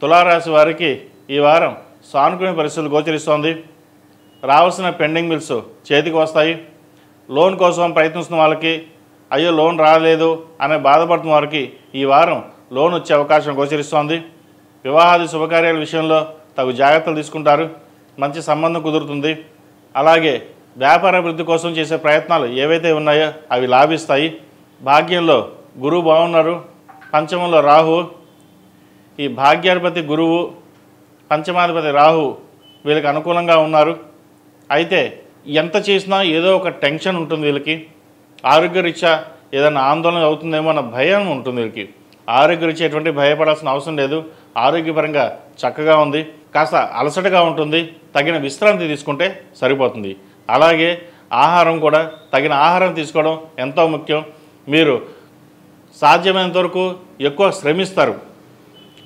తులారాశి వారికి ఈ వారం సానుకూల పరిస్థితులు గోచరిస్తోంది. రావాల్సిన పెండింగ్ బిల్స్ చేతికి వస్తాయి. లోన్ కోసం ప్రయత్నిస్తున్న వాళ్ళకి అయ్యో లోన్ రాలేదు అనే బాధపడుతున్న వారికి ఈ వారం లోన్ వచ్చే అవకాశం గోచరిస్తోంది. వివాహాది శుభకార్యాల విషయంలో తగు జాగ్రత్తలు తీసుకుంటారు. మంచి సంబంధం కుదురుతుంది. అలాగే వ్యాపార అభివృద్ధి కోసం చేసే ప్రయత్నాలు ఏవైతే ఉన్నాయో అవి లాభిస్తాయి. భాగ్యంలో గురువు బాగున్నారు. పంచమంలో రాహు. ఈ భాగ్యాధిపతి గురువు, పంచమాధిపతి రాహు వీళ్ళకి అనుకూలంగా ఉన్నారు. అయితే ఎంత చేసినా ఏదో ఒక టెన్షన్ ఉంటుంది వీళ్ళకి. ఆరోగ్యరీత్యా ఏదైనా ఆందోళన అవుతుందేమో అన్న భయం ఉంటుంది వీళ్ళకి. ఆరోగ్యరీత్యా ఎటువంటి భయపడాల్సిన అవసరం లేదు. ఆరోగ్యపరంగా చక్కగా ఉంది. కాస్త అలసటగా ఉంటుంది. తగిన విశ్రాంతి తీసుకుంటే సరిపోతుంది. అలాగే ఆహారం కూడా తగిన ఆహారం తీసుకోవడం ఎంతో ముఖ్యం. మీరు సాధ్యమైనంత వరకు ఎక్కువ శ్రమిస్తారు.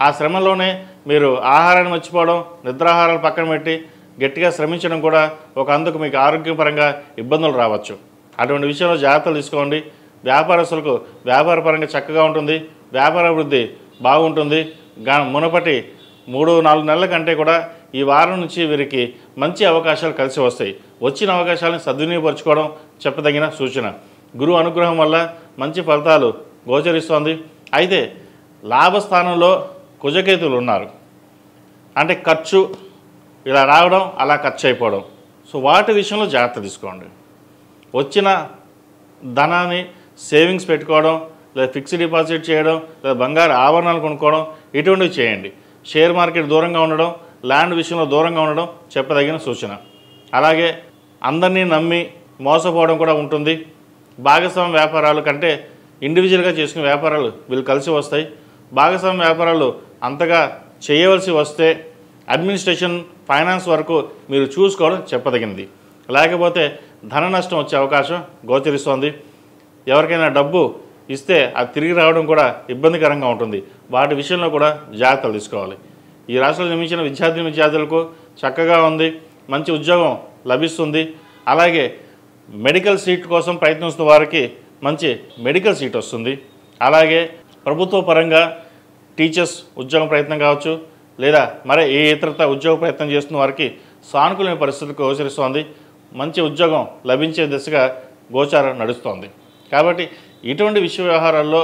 ఆ శ్రమలోనే మీరు ఆహారాన్ని మర్చిపోవడం, నిద్రాహారాలు పక్కన పెట్టి గట్టిగా శ్రమించడం కూడా ఒక అందుకు మీకు ఆరోగ్యపరంగా ఇబ్బందులు రావచ్చు. అటువంటి విషయంలో జాగ్రత్తలు తీసుకోండి. వ్యాపారస్తులకు వ్యాపారపరంగా చక్కగా ఉంటుంది. వ్యాపార అభివృద్ధి బాగుంటుంది. మునుపటి 3-4 నెలల కంటే కూడా ఈ వారం నుంచి వీరికి మంచి అవకాశాలు కలిసి వస్తాయి. వచ్చిన అవకాశాలను సద్వినియోగపరచుకోవడం చెప్పదగిన సూచన. గురువు అనుగ్రహం వల్ల మంచి ఫలితాలు గోచరిస్తోంది. అయితే లాభస్థానంలో కుజకేతువులు ఉన్నారు. అంటే ఖర్చు ఇలా రావడం, అలా ఖర్చు అయిపోవడం. సో వాటి విషయంలో జాగ్రత్త తీసుకోండి. వచ్చిన ధనాన్ని సేవింగ్స్ పెట్టుకోవడం, లేదా ఫిక్స్డ్ డిపాజిట్ చేయడం, లేదా బంగారు ఆభరణాలు కొనుక్కోవడం ఇటువంటివి చేయండి. షేర్ మార్కెట్ దూరంగా ఉండడం, ల్యాండ్ విషయంలో దూరంగా ఉండడం చెప్పదగిన సూచన. అలాగే అందరినీ నమ్మి మోసపోవడం కూడా ఉంటుంది. భాగస్వామ్య వ్యాపారాల కంటే ఇండివిజువల్గా చేసుకునే వ్యాపారాలు వీళ్ళు కలిసి వస్తాయి. భాగస్వామ్య వ్యాపారాలు అంతగా చేయవలసి వస్తే అడ్మినిస్ట్రేషన్, ఫైనాన్స్ వరకు మీరు చూసుకోవడం చెప్పదగినది. లేకపోతే ధన నష్టం వచ్చే అవకాశం గోచరిస్తోంది. ఎవరికైనా డబ్బు ఇస్తే అది తిరిగి రావడం కూడా ఇబ్బందికరంగా ఉంటుంది. వాటి విషయంలో కూడా జాగ్రత్తలు తీసుకోవాలి. ఈ రాష్ట్రంలో జన్మించిన విద్యార్థులకు చక్కగా ఉంది. మంచి ఉద్యోగం లభిస్తుంది. అలాగే మెడికల్ సీట్ కోసం ప్రయత్నిస్తున్న వారికి మంచి మెడికల్ సీట్ వస్తుంది. అలాగే ప్రభుత్వ పరంగా టీచర్స్ ఉద్యోగం ప్రయత్నం కావచ్చు, లేదా మరే ఏ ఇతరత ఉద్యోగ ప్రయత్నం చేస్తున్న వారికి సానుకూలమైన పరిస్థితులు గోచరిస్తోంది. మంచి ఉద్యోగం లభించే దిశగా గోచారం నడుస్తోంది. కాబట్టి ఇటువంటి విషయ వ్యవహారాల్లో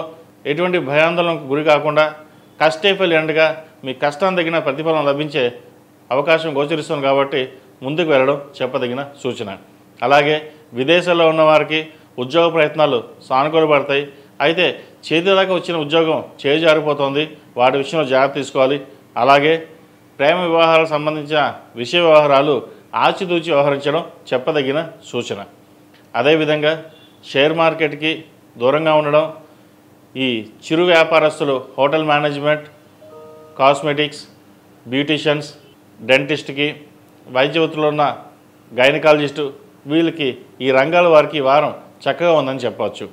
ఎటువంటి భయాందోళనకు గురి కాకుండా కష్టేఫల్ ఎండగా మీ కష్టం తగిన ప్రతిఫలం లభించే అవకాశం గోచరిస్తుంది. కాబట్టి ముందుకు వెళ్ళడం చెప్పదగిన సూచన. అలాగే విదేశాల్లో ఉన్న వారికి ఉద్యోగ ప్రయత్నాలు సానుకూలపడతాయి. అయితే చేతి దాకా వచ్చిన ఉద్యోగం చేజారిపోతుంది. వాటి విషయంలో జాగ్రత్త తీసుకోవాలి. అలాగే ప్రేమ వ్యవహారాలకు సంబంధించిన విషయ వ్యవహారాలు ఆచితూచి వ్యవహరించడం చెప్పదగిన సూచన. అదేవిధంగా షేర్ మార్కెట్కి దూరంగా ఉండడం, ఈ చిరు వ్యాపారస్తులు, హోటల్ మేనేజ్మెంట్, కాస్మెటిక్స్, బ్యూటీషియన్స్, డెంటిస్ట్కి, వైద్య వృత్తిలో ఉన్న గైనకాలజిస్టు వీళ్ళకి ఈ రంగాల వారికి వారం చక్కగా ఉందని చెప్పవచ్చు.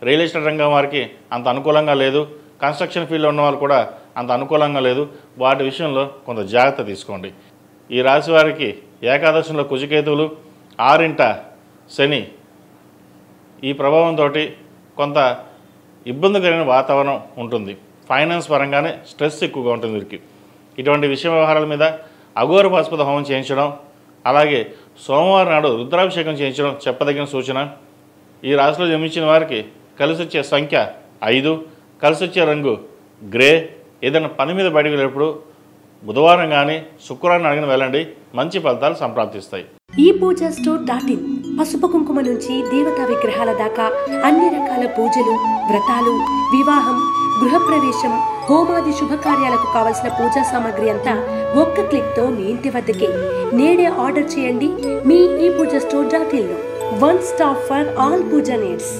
రియల్ ఎస్టేట్ రంగం వారికి అంత అనుకూలంగా లేదు. కన్స్ట్రక్షన్ ఫీల్డ్లో ఉన్న వాళ్ళు కూడా అంత అనుకూలంగా లేదు. వాటి విషయంలో కొంత జాగ్రత్త తీసుకోండి. ఈ రాశి వారికి ఏకాదశంలో కుజకేతువులు, 6వ శని ఈ ప్రభావంతో కొంత ఇబ్బందికరమైన వాతావరణం ఉంటుంది. ఫైనాన్స్ పరంగానే స్ట్రెస్ ఎక్కువగా ఉంటుంది వీరికి. ఇటువంటి విషయ వ్యవహారాల మీద అఘోర పాశుపత హోమం చేయించడం, అలాగే సోమవారం నాడు రుద్రాభిషేకం చేయించడం చెప్పదగిన సూచన. ఈ రాశిలో జన్మించిన వారికి కలిసి వచ్చే సంఖ్య 5, కలిసి వచ్చే రంగు గ్రే. ఏదైనా పని మీద బయటకు వెళ్ళేటప్పుడు బుధవారం కానీ శుక్రవారం అడిగిన వెళ్ళండి. మంచి ఫలితాలు సంప్రాప్తిస్తాయి. ePoojaStore.in పసుపు కుంకుమ నుంచి దేవతా విగ్రహాల దాకా అన్ని రకాల పూజలు, వ్రతాలు, వివాహం, గృహప్రవేశం, హోమాది శుభకార్యాలకు కావలసిన పూజా సామాగ్రి అంతా ఒక్క క్లిక్తో మీ ఇంటి వద్దకే. నేడే ఆర్డర్ చేయండి మీ ePoojaStore.in లో. One stop for all puja needs.